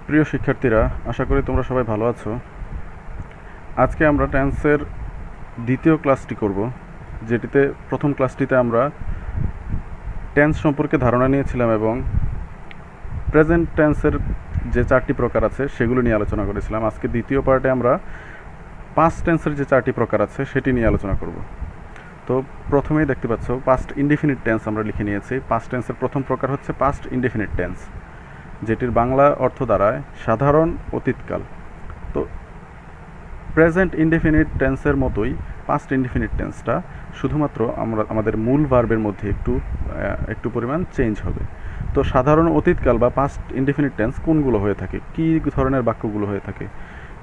প্রিয় শিক্ষার্থীরা, আশা করি তোমরা সবাই ভালো আছো। আজকে আমরা টেন্সের দ্বিতীয় ক্লাসটি করব, যেটিতে প্রথম ক্লাসটিতে আমরা টেন্স সম্পর্কে ধারণা নিয়েছিলাম এবং প্রেজেন্ট টেন্সের যে চারটি প্রকার আছে সেগুলো নিয়ে আলোচনা করেছিলাম। আজকে দ্বিতীয় পার্টে আমরা পাস্ট টেন্সের যে চারটি প্রকার আছে সেটি নিয়ে আলোচনা করব। তো প্রথমেই দেখতে পাচ্ছ পাস্ট ইনডিফিনিট টেন্স আমরা লিখে নিয়েছি। পাস্ট টেন্সের প্রথম প্রকার হচ্ছে পাস্ট ইনডিফিনিট টেন্স, যেটির বাংলা অর্থ দাঁড়ায় সাধারণ অতীতকাল। তো প্রেজেন্ট ইনডিফিনিট টেন্সের মতোই পাস্ট ইনডিফিনিট টেন্সটা শুধুমাত্র আমাদের মূল ভার্বের মধ্যে একটু পরিমাণ চেঞ্জ হবে। তো সাধারণ অতীতকাল বা পাস্ট ইনডিফিনিট টেন্স কোনগুলো হয়ে থাকে, কী ধরনের বাক্যগুলো হয়ে থাকে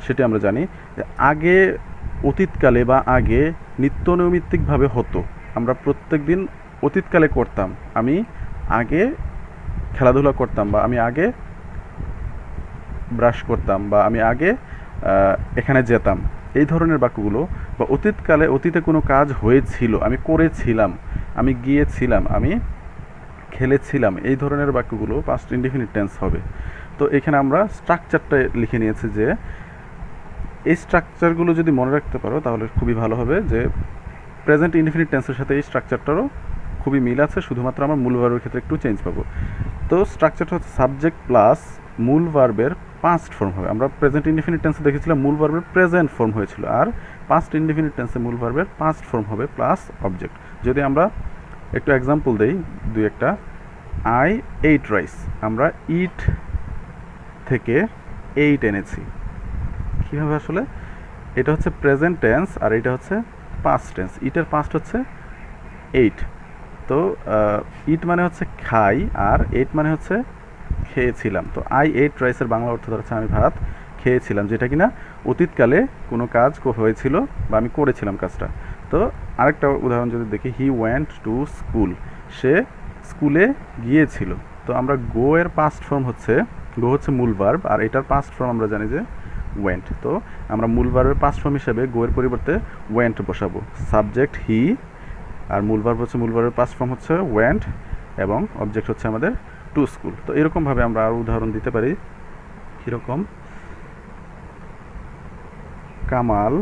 সেটি আমরা জানি। যে আগে অতীতকালে বা আগে নিত্যনৈমিত্তিকভাবে হতো, আমরা প্রত্যেক দিন অতীতকালে করতাম। আমি আগে খেলাধুলা করতাম, বা আমি আগে ব্রাশ করতাম, বা আমি আগে এখানে যেতাম। এই ধরনের বাক্যগুলো, বা অতীতকালে অতীতে কোনো কাজ হয়েছিল, আমি করেছিলাম, আমি গিয়েছিলাম, আমি খেলেছিলাম, এই ধরনের বাক্যগুলো পাস্ট ইনডিফিনিট টেন্স হবে। তো এখানে আমরা স্ট্রাকচারটা লিখে নিয়েছি যে এই স্ট্রাকচারগুলো যদি মনে রাখতে পারো তাহলে খুবই ভালো হবে। যে প্রেজেন্ট ইনডিফিনিট টেন্সের সাথে এই স্ট্রাকচারটারও খুবই মিল আছে, শুধুমাত্র আমার মূল ভার্বের ক্ষেত্রে একটু চেঞ্জ পাবো। তো স্ট্রাকচারটা হচ্ছে সাবজেক্ট প্লাস মূল ভার্বের পাস্ট ফর্ম হবে। আমরা প্রেজেন্ট ইনডিফিনিট টেন্সে দেখেছিলাম মূল ভার্বের প্রেজেন্ট ফর্ম হয়েছিল, আর পাস্ট ইনডিফিনিট টেন্সে মূল ভার্বের পাস্ট ফর্ম হবে প্লাস অবজেক্ট। যদি আমরা একটু এক্সাম্পল দেই, দুই একটা, আই এইট রাইস, আমরা ইট থেকে এইট এনেছি। কীভাবে আসলে? এটা হচ্ছে প্রেজেন্ট টেন্স আর এটা হচ্ছে পাস্ট টেন্স। ইটের পাস্ট হচ্ছে এইট। তো ইট মানে হচ্ছে খাই, আর এইট মানে হচ্ছে খেয়েছিলাম। তো আই এইট রাইসের বাংলা অর্থ হচ্ছে আমি ভাত খেয়েছিলাম, যেটা কিনা অতীতকালে কোনো কাজ হয়েছিল বা আমি করেছিলাম কাজটা। তো আরেকটা উদাহরণ যদি দেখি, হি ওয়েন্ট টু স্কুল, সে স্কুলে গিয়েছিল। তো আমরা গো এর পাস্ট ফর্ম হচ্ছে, গো হচ্ছে মূল ভার্ব, আর এটার পাস্ট ফর্ম আমরা জানি যে ওয়েন্ট। তো আমরা মূল ভার্বের পাস্ট ফর্ম হিসেবে গো এর পরিবর্তে ওয়েন্ট বসাবো। সাবজেক্ট হি, আর মূল ভার্ব হচ্ছে, মূল ভার্বের পাস্ট ফর্ম হচ্ছে ওয়েন্ট, এবং অবজেক্ট হচ্ছে আমাদের টু স্কুল। তো এরকমভাবে আমরা আরও উদাহরণ দিতে পারি। কীরকম? কামাল,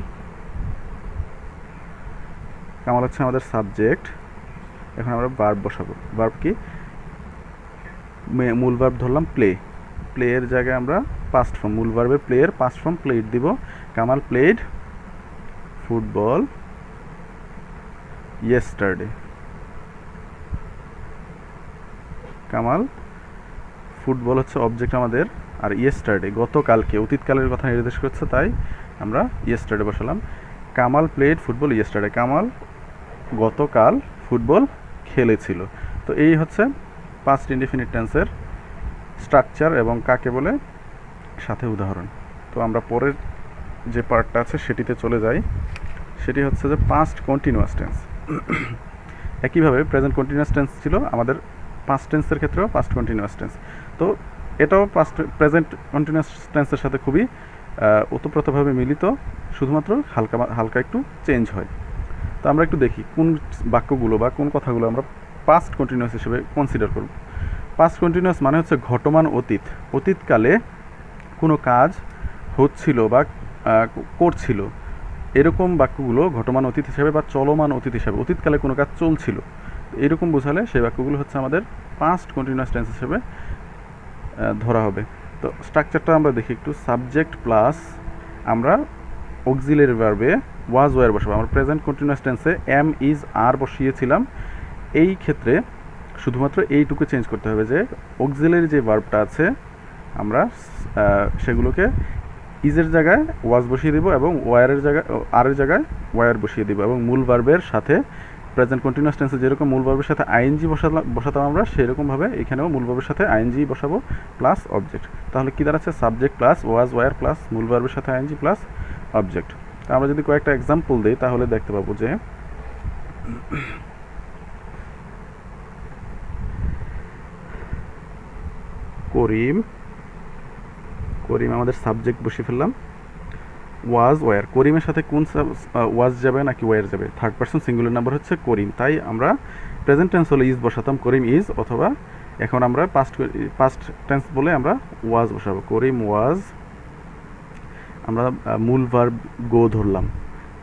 কামাল হচ্ছে আমাদের সাবজেক্ট। এখন আমরা ভার্ব বসাবো। ভার্ব কি? মূল ভার্ব ধরলাম প্লে, প্লে এর জায়গায় আমরা পাস্ট ফর্ম, মূল ভার্বের প্লে এর পাস্ট ফর্ম প্লেড দিব। Kamal played football yesterday. Kamal football হচ্ছে অবজেক্ট আমাদের, আর ইয়েস্টারডে গতকালকে, অতীতকালের কথা নির্দেশ করছে, তাই আমরা ইয়েস্টারডে বসালাম। Kamal played football yesterday, Kamal গতকাল ফুটবল খেলেছিল। তো এই হচ্ছে পাস্ট ইনডিফিনিট টেন্সের স্ট্রাকচার এবং কাকে বলে সাথে উদাহরণ। তো আমরা পরের যে পার্টটা আছে সেটিতে চলে যাই। সেটি হচ্ছে যে পাস্ট কন্টিনিউয়াস টেন্স। একইভাবে প্রেজেন্ট কন্টিনিউয়াস টেন্স ছিল আমাদের, পাস্ট টেন্সের ক্ষেত্রেও পাস্ট কন্টিনিউয়াস টেন্স। তো এটাও প্রেজেন্ট কন্টিনিউয়াস টেন্সের সাথে খুবই ওতপ্রোতভাবে মিলিত, শুধুমাত্র হালকা হালকা একটু চেঞ্জ হয়। তো আমরা একটু দেখি কোন বাক্যগুলো বা কোন কথাগুলো আমরা পাস্ট কন্টিনিউয়াস হিসেবে কনসিডার করব। পাস্ট কন্টিনিউয়াস মানে হচ্ছে ঘটমান অতীত, অতীতকালে কোনো কাজ হচ্ছিল বা করছিল, এরকম বাক্যগুলো ঘটমান অতীত হিসাবে বা চলমান অতীত হিসাবে, অতীতকালে কোনো কাজ চলছিল, এরকম বোঝালে সেই বাক্যগুলো হচ্ছে আমাদের পাস্ট কন্টিনিউয়াস টেন্স হিসেবে ধরা হবে। তো স্ট্রাকচারটা আমরা দেখি একটু। সাবজেক্ট প্লাস আমরা অক্সিলারি ভার্বে ওয়াজ ওয়ার বসাবো। আমরা প্রেজেন্ট কন্টিনিউয়াস টেন্সে এম ইজ আর বসিয়েছিলাম। এই ক্ষেত্রে শুধুমাত্র এইটুকু চেঞ্জ করতে হবে যে অক্সিলারি যে ভার্বটা আছে আমরা সেগুলোকে ইজের জায়গায় ওয়াজ বসিয়ে দেবো, এবং ওয়ারের জায়গায় আরের জায়গায় ওয়ার বসিয়ে দেবো, এবং মূল ভার্বের সাথে প্রেজেন্ট কন্টিনিউয়াস টেন্সে যেরকম মূল ভার্বের সাথে আইএনজি বসাতাম আমরা, সেরকমভাবে এখানেও মূল ভার্বের সাথে আইএনজি বসাবো প্লাস অবজেক্ট। তাহলে কী দাঁড়াচ্ছে? Subject plus was were plus মূল ভার্বের সাথে আইএনজি প্লাস অবজেক্ট। তা আমরা যদি কয়েকটা এক্সাম্পল দিই তাহলে দেখতে পাবো যে করিম, করিম আমাদের সাবজেক্ট বসিয়ে ফেললাম। ওয়াজ ওয়ার, করিমের সাথে কোন ওয়াজ যাবে নাকি ওয়ার যাবে? থার্ড পারসন সিঙ্গুলার নাম্বার হচ্ছে করিম, তাই আমরা প্রেজেন্ট টেন্স হলে ইজ বসাতাম, করিম ইজ, অথবা এখন আমরা পাস্ট টেন্স বলে আমরা ওয়াজ বসাবো। করিম ওয়াজ, আমরা মূল ভার্ব গো ধরলাম,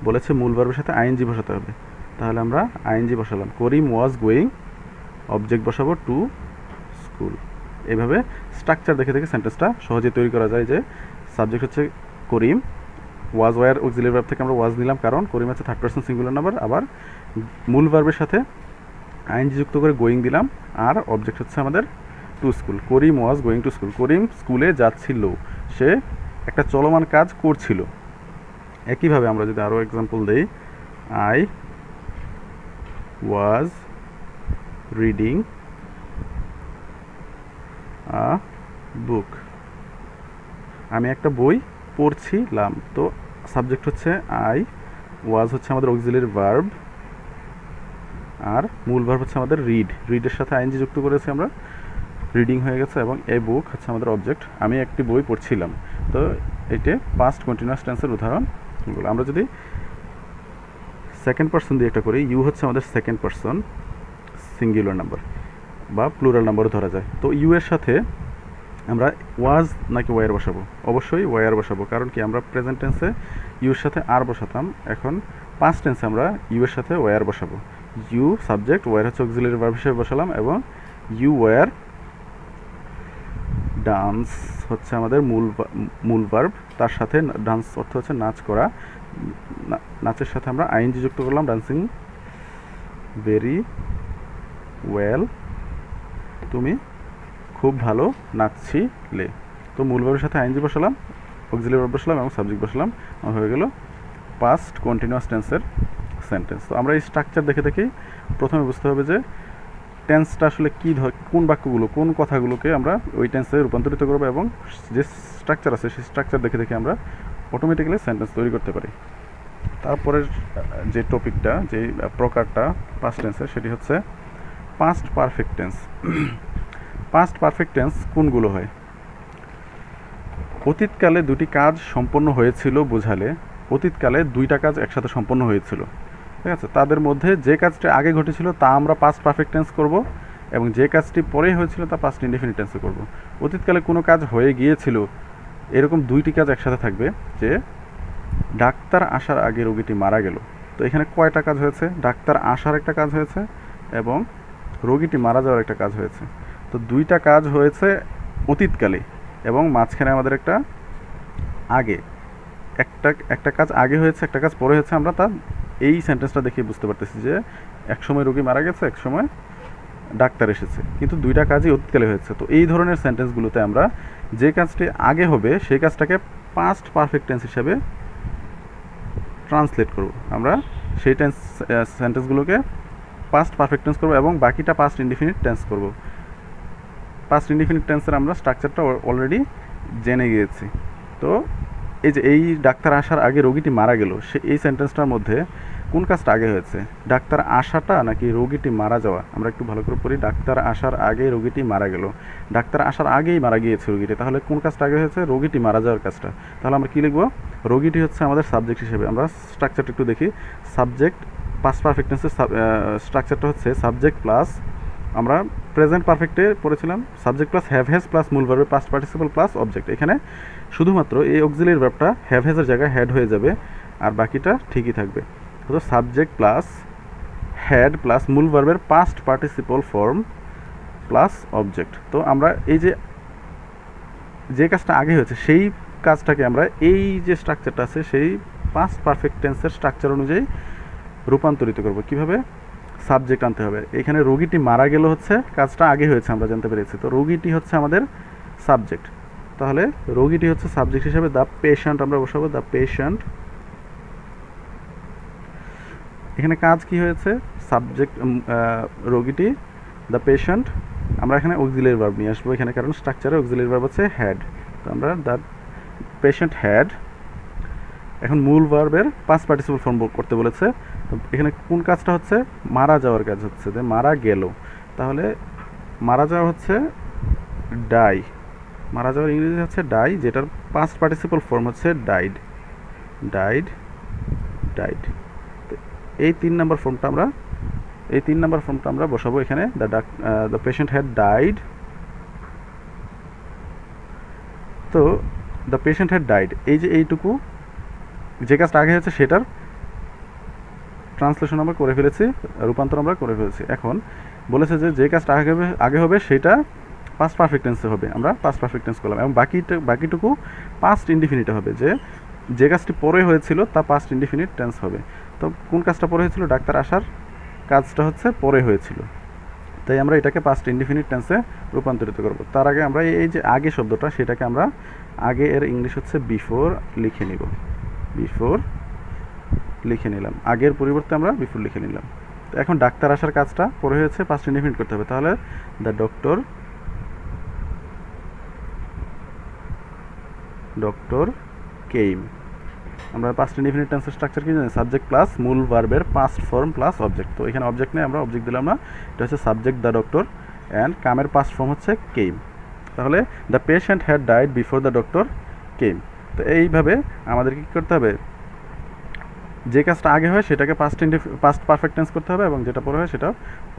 বলেছে মূল ভার্বের সাথে আইএনজি বসাতে হবে, তাহলে আমরা আইএনজি বসালাম। করিম ওয়াজ গোয়িং, অবজেক্ট বসাবো টু স্কুল। এইভাবে স্ট্রাকচার দেখে দেখে সেন্টেন্সটা সহজে তৈরি করা যায়। যে সাবজেক্ট হচ্ছে করিম, ওয়াজ ওয়ার অক্সিলারি ভার্ব থেকে আমরা ওয়াজ নিলাম কারণ করিম হচ্ছে থার্ড পারসন সিঙ্গুলার নাম্বার, আবার মূল ভার্বের সাথে আইএনজি যুক্ত করে গোয়িং দিলাম, আর অবজেক্ট হচ্ছে আমাদের to school. Karim was going to school, Karim স্কুলে যাচ্ছিল, সে একটা চলমান কাজ করছিল। একইভাবে আমরা যদি আরও এক্সাম্পল দেই, I was reading a book, আমি একটা বই পড়ছিলাম। তো সাবজেক্ট হচ্ছে আই, ওয়াজ হচ্ছে আমাদের অক্সিলারি ভার্ব, আর মূল ভার্ব হচ্ছে আমাদের রিড, রিডের সাথে আইএনজি যুক্ত করেছি আমরা, রিডিং হয়ে গেছে, এবং এ বুক হচ্ছে আমাদের অবজেক্ট, আমি একটি বই পড়ছিলাম। তো এটা পাস্ট কন্টিনিউয়াস টেন্সের উদাহরণ। আমরা যদি সেকেন্ড পারসন দিয়ে একটা করি, ইউ হচ্ছে আমাদের সেকেন্ড পারসন সিঙ্গুলার নাম্বার বা প্লুরাল নাম্বারও ধরা যায়। তো ইউ এর সাথে আমরা ওয়াজ নাকি ওয়ার বসাবো? অবশ্যই ওয়ার বসাবো, কারণ কি আমরা প্রেজেন্ট টেন্সে ইউর সাথে আর বসাতাম, এখন পাস্ট টেন্সে আমরা ইউ এর সাথে ওয়ার বসাবো। ইউ সাবজেক্ট, ওয়ার হচ্ছে অক্সিলারি ভার্ব হিসেবে বসালাম, এবং ইউ ওয়ার ডান্স হচ্ছে আমাদের মূল ভার্ব, তার সাথে ডান্স অর্থ হচ্ছে নাচ করা, নাচের সাথে আমরা আইএনজি যুক্ত করলাম, ডান্সিং ভেরি ওয়েল, তুমি খুব ভালো নাচছিলে। তো মূল ভার্বের সাথে আইএনজি বসালাম, অক্সিলারি ভার্ব বসালাম এবং সাবজেক্ট বসালাম, হয়ে গেল পাস্ট কন্টিনিউয়াস টেন্সের সেন্টেন্স। তো আমরা এই স্ট্রাকচার দেখে দেখেই প্রথমে বুঝতে হবে যে টেন্সটা আসলে কী কোন বাক্যগুলো কোন কথাগুলোকে আমরা ওই টেন্সে রূপান্তরিত করবো, এবং যে স্ট্রাকচার আছে সেই স্ট্রাকচার দেখে দেখে আমরা অটোমেটিক্যালি সেন্টেন্স তৈরি করতে পারি। তারপরের যে টপিকটা, যে প্রকারটা পাস্ট টেন্সের, সেটি হচ্ছে past perfect tense. Past perfect tense কোনগুলো হয়? অতীতকালে দুটি কাজ সম্পন্ন হয়েছিল বোঝালে অতীতকালে দুইটা কাজ একসাথে সম্পন্ন হয়েছিল, ঠিক আছে? তাদের মধ্যে যে কাজটি আগে ঘটেছিল তা আমরা পাস্ট পারফেক্ট টেন্স করব, এবং যে কাজটি পরে হয়েছিল তা পাস্ট ইনডেফিনিট টেন্সে করব। অতীতকালে কোনো কাজ হয়ে গিয়েছিল, এরকম দুইটি কাজ একসাথে থাকবে, যে ডাক্তার আসার আগে রোগীটি মারা গেল। তো এখানে কয়টা কাজ হয়েছে? ডাক্তার আসার একটা কাজ হয়েছে এবং রোগীটি মারা যাওয়ার একটা কাজ হয়েছে। তো দুইটা কাজ হয়েছে অতীতকালে, এবং মাঝখানে আমাদের একটা আগে, একটা কাজ আগে হয়েছে, একটা কাজ পরে হয়েছে। আমরা তার এই সেন্টেন্সটা দেখে বুঝতে পারতেছি যে এক সময় রোগী মারা গেছে, এক সময় ডাক্তার এসেছে, কিন্তু দুইটা কাজই অতীতকালে হয়েছে। তো এই ধরনের সেন্টেন্সগুলোতে আমরা যে কাজটি আগে হবে সেই কাজটাকে পাস্ট পারফেক্ট টেন্স হিসাবে ট্রান্সলেট করব। আমরা সেই সেন্টেন্সগুলোকে পাস্ট পারফেক্ট টেন্স করব, এবং বাকিটা পাস্ট ইনডিফিনিট টেন্স করব। পাস্ট ইনডিফিনিট টেন্সের আমরা স্ট্রাকচারটা অলরেডি জেনে গিয়েছি। তো এই ডাক্তার আসার আগে রোগীটি মারা গেল, এই সেন্টেন্সটার মধ্যে কোন কাজটা আগে হয়েছে? ডাক্তার আসাটা নাকি রোগীটি মারা যাওয়া? আমরা একটু ভালো করে পড়ি। ডাক্তার আসার আগে রোগীটি মারা গেল, ডাক্তার আসার আগেই মারা গিয়েছে রোগীটি, তাহলে কোন কাজটা আগে হয়েছে? রোগীটি মারা যাওয়ার কাজটা। তাহলে আমরা কী লিখব? রোগীটি হচ্ছে আমাদের সাবজেক্ট হিসেবে। আমরা স্ট্রাকচারটা একটু দেখি। সাবজেক্ট, পাস্ট পারফেক্ট টেন্সের স্ট্রাকচারটা হচ্ছে সাবজেক্ট প্লাস, আমরা প্রেজেন্ট পারফেক্টে পড়েছিলাম subject plus have has plus মূল ভার্বের পাস্ট পার্টিসিপল প্লাস অবজেক্ট। এখানে শুধুমাত্র এই অক্সিলারি ভার্বটা হ্যাভ হ্যাজের জায়গায় হ্যাড হয়ে যাবে, আর বাকিটা ঠিকই থাকবে। তো সাবজেক্ট প্লাস হ্যাড প্লাস মূল ভার্বের past participle form plus object. তো আমরা এই যে কাজটা আগে হয়েছে সেই কাজটাকে আমরা এই যে স্ট্রাকচারটা আছে সেই পাস্ট পারফেক্ট টেন্সের স্ট্রাকচার অনুযায়ী রূপান্তরিত করব। কিভাবে? সাবজেক্ট আনতে হবে। এখানে রোগীটি মারা গেল হচ্ছে কাজটা আগে হয়েছে, আমরা জানতে পেরেছি। তো রোগীটি হচ্ছে আমাদের সাবজেক্ট, তাহলে রোগীটি হচ্ছে সাবজেক্ট হিসেবে দ্য পেশেন্ট আমরা বসাবো, দ্য পেশেন্ট। এখানে কাজ কি হয়েছে? সাবজেক্ট রোগীটি, দ্য পেশেন্ট। আমরা এখানে অক্সিলারি ভার্ব নিয়ে আসবো এখানে, কারণ স্ট্রাকচারে অক্সিলারি ভার্ব হচ্ছে হ্যাড। তো আমরা দ্য পেশেন্ট হ্যাড। এখন মূল ভার্বের পাস্ট পার্টিসিপল ফর্ম করতে বলেছে। তো এখানে কোন কাজটা হচ্ছে? মারা যাওয়ার কাজ হচ্ছে, যে মারা গেল। তাহলে মারা যাওয়া হচ্ছে ডাই, মারা যাওয়ার ইংরেজি হচ্ছে ডাই, যেটার পাস্ট পার্টিসিপল ফর্ম হচ্ছে ডাইড, ডাইড, ডাইড। এই 3 নম্বর ফর্মটা আমরা এই 3 নাম্বার ফর্মটা আমরা বসাবো এখানে। The patient had died. তো দ্য পেশেন্ট হ্যাড ডাইড, এই যে এইটুকু যে কাজটা আগে হয়েছে সেটার ট্রান্সলেশন আমরা করে ফেলেছি, রূপান্তর আমরা করে ফেলেছি। এখন বলেছে যে কাজটা আগে হবে সেটা পাস্ট পারফেক্ট টেন্সে হবে, আমরা পাস্ট পারফেক্ট টেন্স করলাম, এবং বাকিটুকু পাস্ট ইনডিফিনিটে হবে। যে কাজটি পরে হয়েছিল তা পাস্ট ইনডিফিনিট টেন্স হবে। তো কোন কাজটা পরে হয়েছিল? ডাক্তার আসার কাজটা হচ্ছে পরে হয়েছিল, তাই আমরা এটাকে পাস্ট ইনডিফিনিট টেন্সে রূপান্তরিত করব। তার আগে আমরা এই যে আগে শব্দটা, সেটাকে আমরা আগে এর ইংলিশ হচ্ছে বিফোর লিখে নিব। বিফোর লিখে নিলাম, আগের পরিবর্তে আমরা বিফোর লিখে নিলাম। তো এখন ডাক্তার আসার কাজটা পরে হয়েছে, পাস্ট ইনডিফিনিট করতে হবে। তাহলে দ্য ডক্টর কেইম। আমরা পাস্ট ইনডিফিনিট টেন্সের স্ট্রাকচার কি জানি? সাবজেক্ট প্লাস মূল ভার্বের পাস্ট ফর্ম প্লাস অবজেক্ট। তো এখানে অবজেক্ট নেই, আমরা অবজেক্ট দিলাম না, এটা হচ্ছে সাবজেক্ট দ্য ডক্টর, অ্যান্ড কামের পাস্ট ফর্ম হচ্ছে কেইম। তাহলে the patient had died before the doctor came. তো এইভাবে আমাদের কী করতে হবে? যে কাজটা আগে হয় সেটাকে পাস্ট পারফেক্ট টেন্স করতে হবে, এবং যেটা পরে হয় সেটা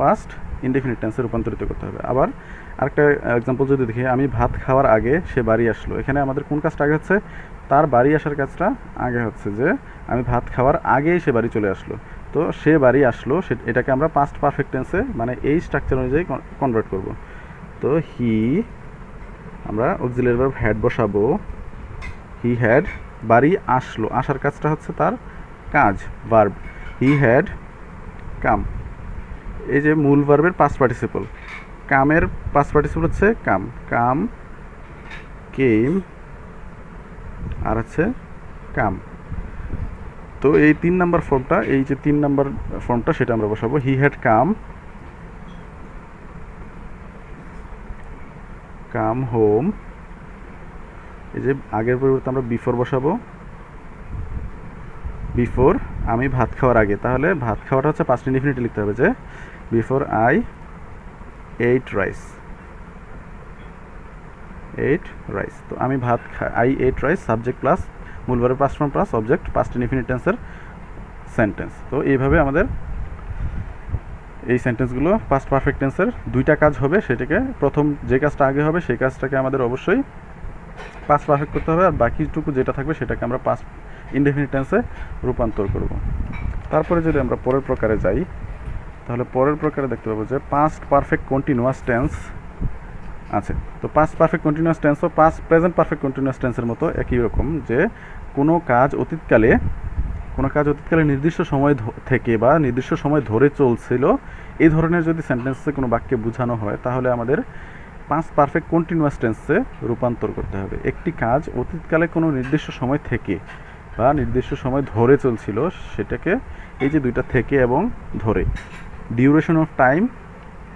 পাস্ট ইনডিফিনিট টেন্সে রূপান্তরিত করতে হবে। আবার আরেকটা এক্সাম্পল যদি দেখি, আমি ভাত খাওয়ার আগে সে বাড়ি আসলো। এখানে আমাদের কোন কাজটা আগে হচ্ছে? তার বাড়ি আসার কাজটা আগে হচ্ছে, যে আমি ভাত খাওয়ার আগেই সে বাড়ি চলে আসলো। তো সে বাড়ি আসলো, এটাকে আমরা পাস্ট পারফেক্ট টেন্সে মানে এই স্ট্রাকচার অনুযায়ী কনভার্ট করব। তো আমরা অক্সিলারি ভার্ব হ্যাড বসাবো। হি হ্যাড, বাড়ি আসলো, আসার কাজটা হচ্ছে তার কাজ, ভার্ব। হি হ্যাড কাম, এই যে মূল ভার্বের পাস্ট পার্টিসিপল। কামের পাস্ট পার্টিসিপল হচ্ছে কাম, কেম, আর হচ্ছে কাম। তো এই 3 নাম্বার ফর্মটা, এই যে 3 নাম্বার ফর্মটা সেটা আমরা বসাবো। হি হ্যাড কাম হোম, এই যে আগের পরিবর্তে আমরা বিফোর বসাবো। বিফোর, আমি ভাত খাওয়ার আগে, তাহলে ভাত খাওয়াটা হচ্ছে পাস্ট ইনডিফিনিটে লিখতে হবে, যে বিফোর আই এইট রাইস। তো আমি I ate rice, subject plus মূল ভার্বের past form plus object, past indefinite টেন্সের সেন্টেন্স। তো এইভাবে আমাদের এই সেন্টেন্সগুলো পাস্ট পারফেক্ট টেন্সের দুইটা কাজ হবে, সেটাকে প্রথম যে কাজটা আগে হবে সেই কাজটাকে আমাদের অবশ্যই পাস্ট পারফেক্ট করতে হবে, আর বাকিটুকু যেটা থাকবে সেটাকে আমরা পাস্ট ইনডিফিনিট টেন্সে রূপান্তর করব। তারপরে যদি আমরা পরের প্রকারে যাই, তাহলে পরের প্রকারে দেখতে পাবো যে পাস্ট পারফেক্ট কন্টিনিউয়াস টেন্স আছে। তো পাস্ট পারফেক্ট কন্টিনিউয়াস টেন্সও প্রেজেন্ট পারফেক্ট কন্টিনিউয়াস টেন্সের মতো একই রকম, যে কোনো কাজ অতীতকালে নির্দিষ্ট সময় থেকে বা নির্দিষ্ট সময় ধরে চলছিল, এই ধরনের যদি সেন্টেন্সে কোনো বাক্যে বোঝানো হয়, তাহলে আমাদের পাস্ট পারফেক্ট কন্টিনিউয়াস টেন্সে রূপান্তর করতে হবে। একটি কাজ অতীতকালে কোনো নির্দিষ্ট সময় থেকে বা নির্দিষ্ট সময় ধরে চলছিল, সেটাকে এই যে দুইটা থেকে এবং ধরে, ডিউরেশন অফ টাইম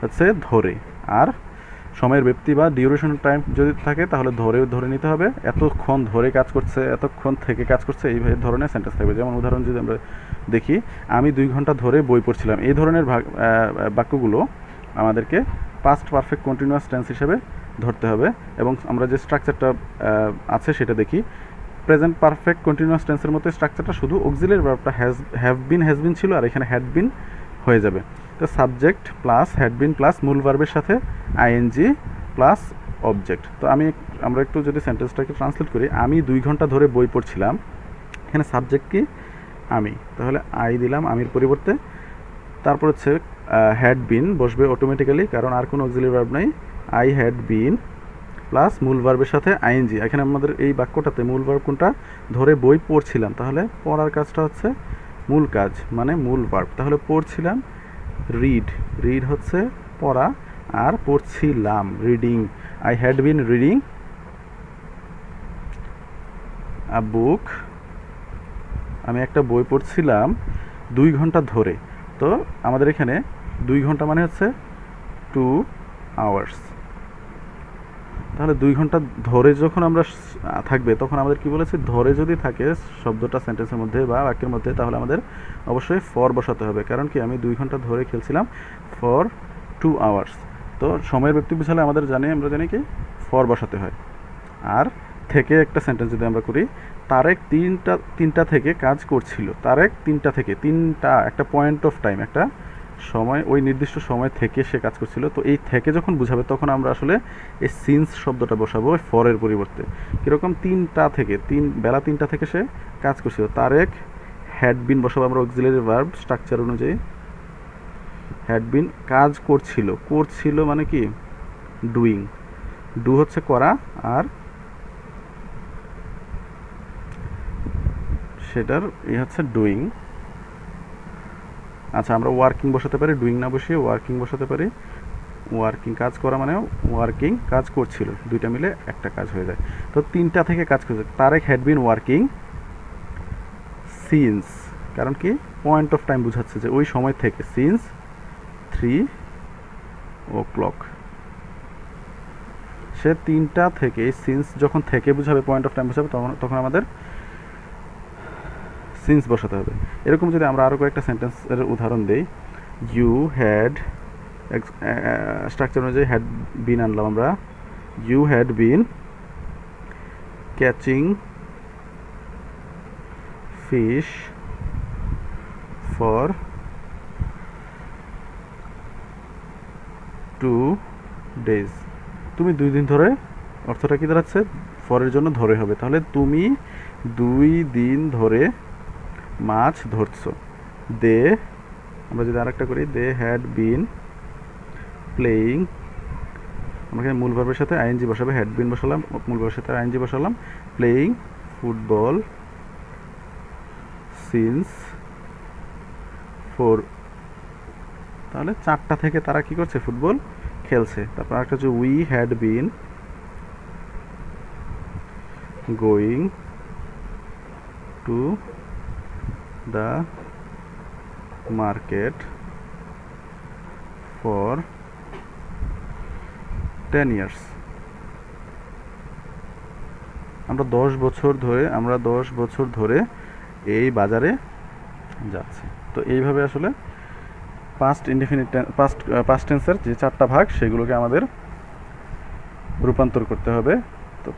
হচ্ছে ধরে, আর সময়ের ব্যক্তি বা ডিউরেশন অফ টাইম যদি থাকে তাহলে ধরে নিতে হবে। এতক্ষণ ধরে কাজ করছে, এতক্ষণ থেকে কাজ করছে, এই ধরনের সেন্টেন্স থাকবে। যেমন উদাহরণ যদি আমরা দেখি, আমি 2 ঘন্টা ধরে বই পড়ছিলাম, এই ধরনের বাক্যগুলো আমাদেরকে পাস্ট পারফেক্ট কন্টিনিউয়াস টেন্স হিসেবে ধরতে হবে। এবং আমরা যে স্ট্রাকচারটা আছে সেটা দেখি, প্রেজেন্ট পারফেক্ট কন্টিনিউয়াস টেন্সের মতো স্ট্রাকচারটা, শুধু অক্সিলারি ভার্বটা হ্যাভ বিন ছিল, আর এখানে হ্যাড বিন হয়ে যাবে। তো subject plus had been plus মূল ভার্বের সাথে আইএনজি প্লাস অবজেক্ট। তো আমরা একটু যদি সেন্টেন্সটাকে ট্রান্সলেট করি, আমি 2 ঘন্টা ধরে বই পড়ছিলাম, এখানে সাবজেক্ট কি? আমি, তাহলে আই দিলাম আমির পরিবর্তে। তারপর হচ্ছে হ্যাড বিন বসবে অটোমেটিক্যালি, কারণ আর কোনো অক্সিলারি ভার্ব নাই। আই হ্যাড বিন প্লাস মূল ভার্বের সাথে আইএনজি। এখানে আমাদের এই বাক্যটাতে মূল ভার্ব কোনটা? ধরে বই পড়ছিলাম, তাহলে পড়ার কাজটা হচ্ছে মূল কাজ, মানে মূল ভার্ব। তাহলে পড়ছিলাম, রিড হচ্ছে পড়া, আর পড়ছিলাম reading. I had been reading a book, আমি একটা বই পড়ছিলাম 2 ঘন্টা ধরে। তো আমাদের এখানে 2 ঘন্টা মানে হচ্ছে 2 আওয়ার্স। তাহলে 2 ঘন্টা ধরে যখন আমরা থাকবে, তখন আমাদের কি বলেছি? ধরে যদি থাকে শব্দটা সেন্টেন্সের মধ্যে বা বাক্যের মধ্যে, তাহলে আমাদের অবশ্যই ফর বসাতে হবে। কারণ কি? আমি 2 ঘন্টা ধরে খেলছিলাম ফর 2 আওয়ার্স। তো সময়ের ব্যক্তি বুঝালে আমরা জানি কি ফর বসাতে হয়। আর থেকে একটা সেন্টেন্স যদি আমরা করি, তারেক তিনটা থেকে কাজ করছিল। তারেক তিনটা একটা পয়েন্ট অফ টাইম, একটা সময়, ওই নির্দিষ্ট সময় থেকে সে কাজ করছিল। তো এই থেকে যখন বুঝাবে তখন আমরা আসলে এই সিন্স শব্দটা বসাবো ফরের পরিবর্তে। কীরকম, বেলা 3টা থেকে সে কাজ করছিল। তারেক হ্যাড বিন বসাবো আমরা অক্সিলারি ভার্ব স্ট্রাকচার অনুযায়ী। হ্যাড বিন কাজ করছিল মানে কি ডুইং, ডু হচ্ছে করা আর সেটার হচ্ছে ডুইং। আচ্ছা, আমরা ওয়ার্কিং বসাতে পারি, ডুইং না বসিয়ে ওয়ার্কিং বসাতে পারি। ওয়ার্কিং কাজ করা মানে ওয়ার্কিং কাজ করছিল, দুইটা মিলে একটা কাজ হয়ে যায়। তো 3টা থেকে কাজ করছে। Tareq had been working since, কারণ কি পয়েন্ট অফ টাইম বোঝাচ্ছে যে ওই সময় থেকে, সিন্স 3 o'clock। সে 3টা থেকে, সিন্স যখন থেকে বুঝাবে, পয়েন্ট অফ টাইম বুঝাবে, তখন আমাদের সিন্স বসাতে হবে। এরকম যদি আমরা আরও কয়েকটা সেন্টেন্সের উদাহরণ দেই, ইউ হ্যাড, স্ট্রাকচার অনুযায়ী হ্যাড বিন আনলাম আমরা। You had been catching fish for 2 days। তুমি 2 দিন ধরে, অর্থটা কি দাঁড়াচ্ছে, ফরের জন্য ধরে হবে, তাহলে তুমি 2 দিন ধরে মাছ ধরছো। দে, আমরা যদি আরেকটা করি, দে হ্যাড বিন প্লেয়িং, আমরা এখানে মূল ভার্বের সাথে আইএনজি বসাবে, হ্যাড বিন বসালাম, মূল ভার্বের সাথে আইএনজি বসালাম, প্লেয়িং ফুটবল সিন্স 4। তাহলে 4টা থেকে তারা কি করছে, ফুটবল খেলছে। তারপর আরেকটা হচ্ছে we had been going to the market for 10 years। আমরা 10 বছর ধরে এই বাজারে যাচ্ছি। তো এইভাবে আসলে পাস্ট টেন্সের যে 4টা ভাগ সেগুলোকে আমাদের রূপান্তর করতে হবে। তো